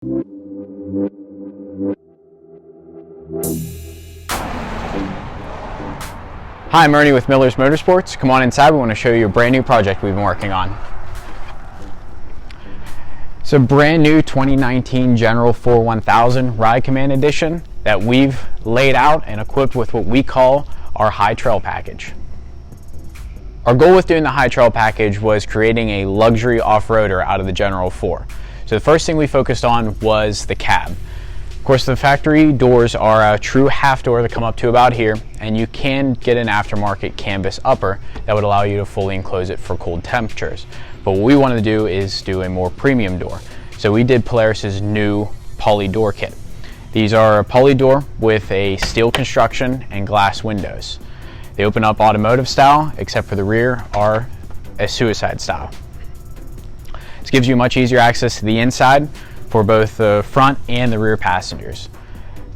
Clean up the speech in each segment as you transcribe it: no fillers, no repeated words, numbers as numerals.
Hi, I'm Ernie with Miller's Motorsports. Come on inside, we want to show you a brand new project we've been working on. It's a brand new 2019 General 41000 Ride Command Edition that we've laid out and equipped with what we call our High Trail Package. Our goal with doing the High Trail Package was creating a luxury off-roader out of the General 4. So the first thing we focused on was the cab. Of course, the factory doors are a true half door that come up to about here, and you can get an aftermarket canvas upper that would allow you to fully enclose it for cold temperatures. But what we wanted to do is do a more premium door. So we did Polaris's new poly door kit. These are a poly door with a steel construction and glass windows. They open up automotive style, except for the rear are a suicide style. This gives you much easier access to the inside for both the front and the rear passengers.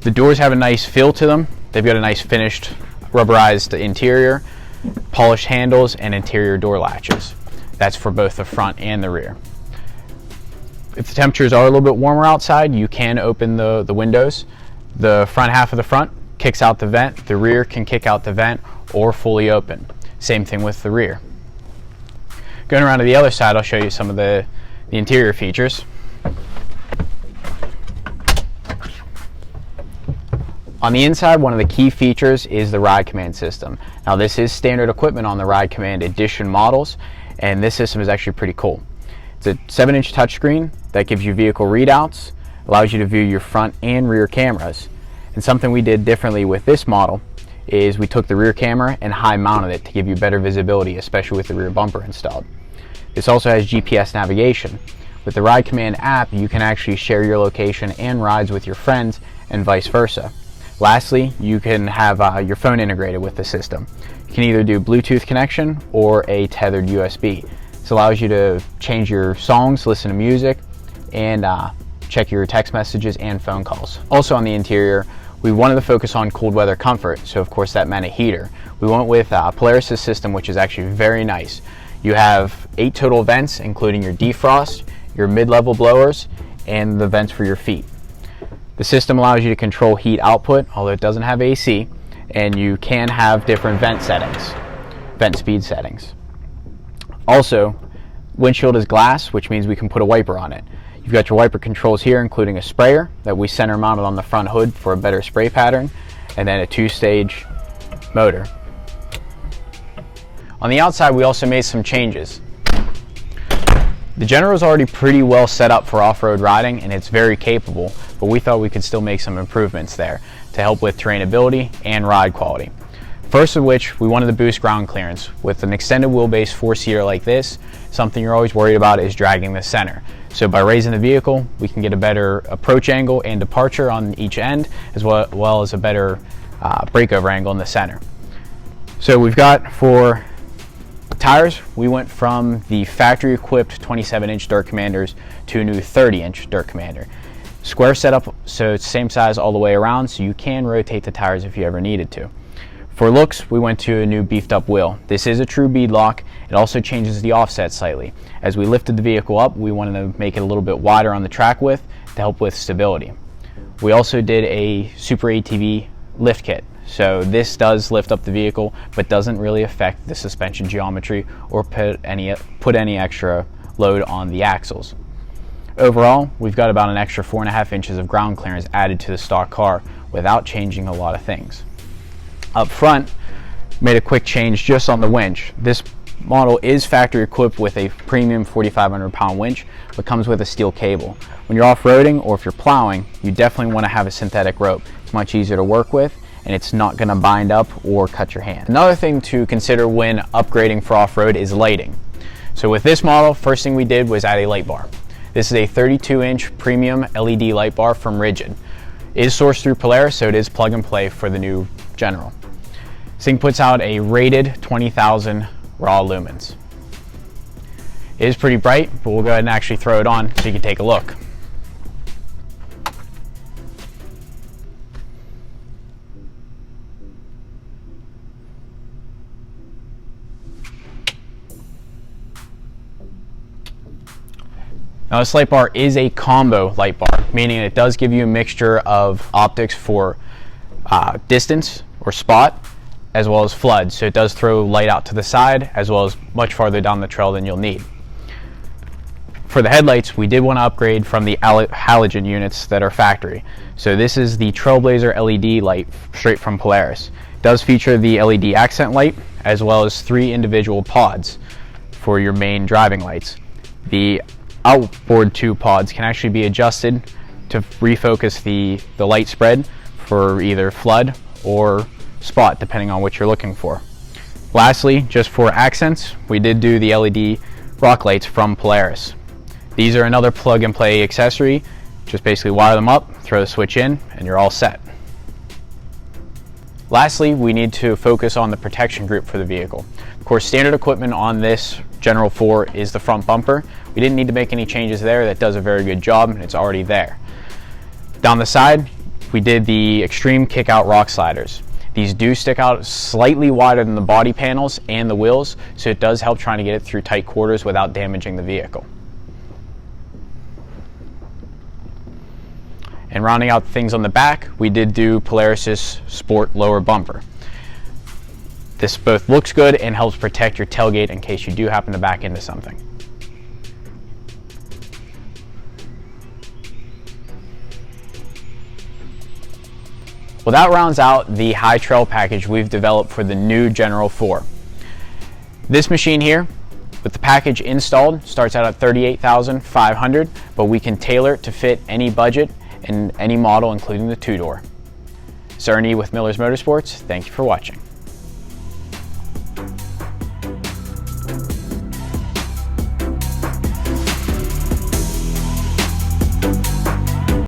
The doors have a nice feel to them. They've got a nice finished rubberized interior, polished handles, and interior door latches. That's for both the front and the rear. If the temperatures are a little bit warmer outside, you can open the windows. The front half of the front kicks out the vent, the rear can kick out the vent or fully open. Same thing with the rear. Going around to the other side, I'll show you some of the interior features. On the inside, one of the key features is the Ride Command system. Now, this is standard equipment on the Ride Command Edition models, and this system is actually pretty cool. It's a 7-inch touchscreen that gives you vehicle readouts, allows you to view your front and rear cameras. And something we did differently with this model is we took the rear camera and high mounted it to give you better visibility, especially with the rear bumper installed. This also has GPS navigation. With the Ride Command app, you can actually share your location and rides with your friends and vice versa. Lastly, you can have your phone integrated with the system. You can either do Bluetooth connection or a tethered USB. This allows you to change your songs, listen to music, and check your text messages and phone calls. Also on the interior, we wanted to focus on cold weather comfort, so of course that meant a heater. We went with Polaris' system, which is actually very nice. You have 8 total vents, including your defrost, your mid-level blowers, and the vents for your feet. The system allows you to control heat output, although it doesn't have AC, and you can have different vent settings, vent speed settings. Also, windshield is glass, which means we can put a wiper on it. You've got your wiper controls here, including a sprayer that we center mounted on the front hood for a better spray pattern, and then a 2-stage motor. On the outside, we also made some changes. The General is already pretty well set up for off-road riding, and it's very capable, but we thought we could still make some improvements there to help with terrainability and ride quality. First of which, we wanted to boost ground clearance. With an extended wheelbase 4-seater like this, something you're always worried about is dragging the center. So by raising the vehicle, we can get a better approach angle and departure on each end, as well as a better breakover angle in the center. So we've got for tires, we went from the factory-equipped 27-inch Dirt Commanders to a new 30-inch Dirt Commander. Square setup, so it's same size all the way around, so you can rotate the tires if you ever needed to. For looks, we went to a new beefed-up wheel. This is a true bead lock. It also changes the offset slightly. As we lifted the vehicle up, we wanted to make it a little bit wider on the track width to help with stability. We also did a Super ATV lift kit. So this does lift up the vehicle, but doesn't really affect the suspension geometry or put any extra load on the axles. Overall, we've got about an extra 4.5 inches of ground clearance added to the stock car without changing a lot of things. Up front, made a quick change just on the winch. This model is factory equipped with a premium 4,500 pound winch, but comes with a steel cable. When you're off-roading or if you're plowing, you definitely want to have a synthetic rope. It's much easier to work with, and it's not going to bind up or cut your hand. Another thing to consider when upgrading for off-road is lighting. So with this model, first thing we did was add a light bar. This is a 32-inch premium LED light bar from Rigid. It is sourced through Polaris, so it is plug and play for the new General. This thing puts out a rated 20,000 raw lumens. It is pretty bright, but we'll go ahead and actually throw it on so you can take a look. Now this light bar is a combo light bar, meaning it does give you a mixture of optics for distance or spot, as well as flood. So it does throw light out to the side, as well as much farther down the trail than you'll need. For the headlights, we did want to upgrade from the halogen units that are factory. So this is the Trailblazer LED light straight from Polaris. It does feature the LED accent light, as well as 3 individual pods for your main driving lights. The outboard 2 pods can actually be adjusted to refocus the light spread for either flood or spot, depending on what you're looking for. Lastly, just for accents, we did do the LED rock lights from Polaris. These are another plug and play accessory. Just basically wire them up, throw the switch in, and you're all set. Lastly, we need to focus on the protection group for the vehicle. Of course, standard equipment on this General 4 is the front bumper. We didn't need to make any changes there. That does a very good job, and it's already there. Down the side, we did the extreme kick-out rock sliders. These do stick out slightly wider than the body panels and the wheels, so it does help trying to get it through tight quarters without damaging the vehicle. And rounding out things on the back, we did do Polaris's Sport lower bumper. This both looks good and helps protect your tailgate in case you do happen to back into something. Well, that rounds out the high trail package we've developed for the new General 4. This machine here, with the package installed, starts out at $38,500, but we can tailor it to fit any budget and any model, including the 2-door. Ernie with Miller's Motorsports, thank you for watching.